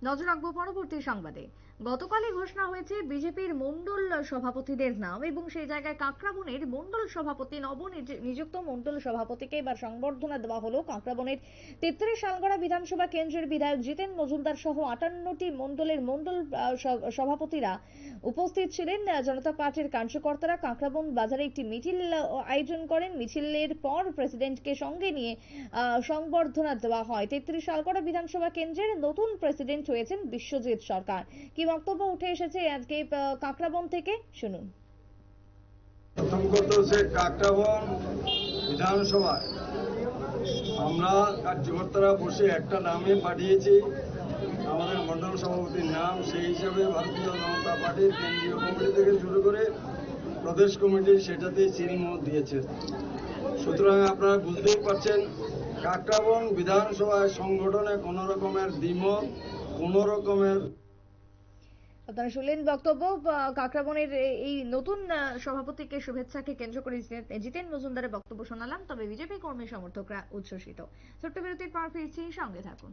নজর রাখবো পরবর্তী সংবাদে। গতকালই ঘোষণা হয়েছে বিজেপির মণ্ডল সভাপতিদের নাম এবং সেই জায়গায় কাঁকড়াবনের মণ্ডল সভাপতি নিযুক্ত মণ্ডল সভাপতিকে এবার সংবর্ধনা দেওয়া হলো। কাঁকড়াবনের তেত্রিশ শালগড়া বিধানসভা কেন্দ্রের বিধায়ক জিতেন মজুমদার সহ 58টি মণ্ডলের মণ্ডল সভাপতিরা উপস্থিত ছিলেন। জনতা পার্টির কার্যকর্তারা কাঁকড়াবন বাজারে একটি মিছিল আয়োজন করেন। মিছিলের পর প্রেসিডেন্টকে সঙ্গে নিয়ে সংবর্ধনা দেওয়া হয়। 33 শালগড়া বিধানসভা কেন্দ্রের নতুন প্রেসিডেন্ট হয়েছেন বিশ্বজিৎ সরকার। কি বক্তব্য উঠে এসেছে আজকে কাঁকড়াবন থেকে, শুনুন। প্রথম কথা হচ্ছে কাঁকড়াবন বিধানসভায় আমরা কার্যকর্তারা বসে একটা নামে পাঠিয়েছি, আমাদের মন্ডল সভাপতির নাম। সেই হিসাবে ভারতীয় জনতা পার্টির কেন্দ্রীয় কমিটি থেকে শুরু করে প্রদেশ কমিটি সেটাতে চিহ্ন দিয়েছে। সুতরাং আপনারা বুঝতেই পারছেন কাঁকড়াবন বিধানসভায় সংগঠনে কোনো রকমের দ্বিমত, কোনো রকমের। আপনারা শুনলেন বক্তব্য। কাঁকড়াবনের এই নতুন সভাপতিকে শুভেচ্ছাকে কেন্দ্র করে জিতেন মজুমদারের বক্তব্য শোনালাম। তবে বিজেপি কর্মী সমর্থকরা উচ্ছ্বসিত। ছোট্ট বিরতির পর ফিরছি, সঙ্গে থাকুন।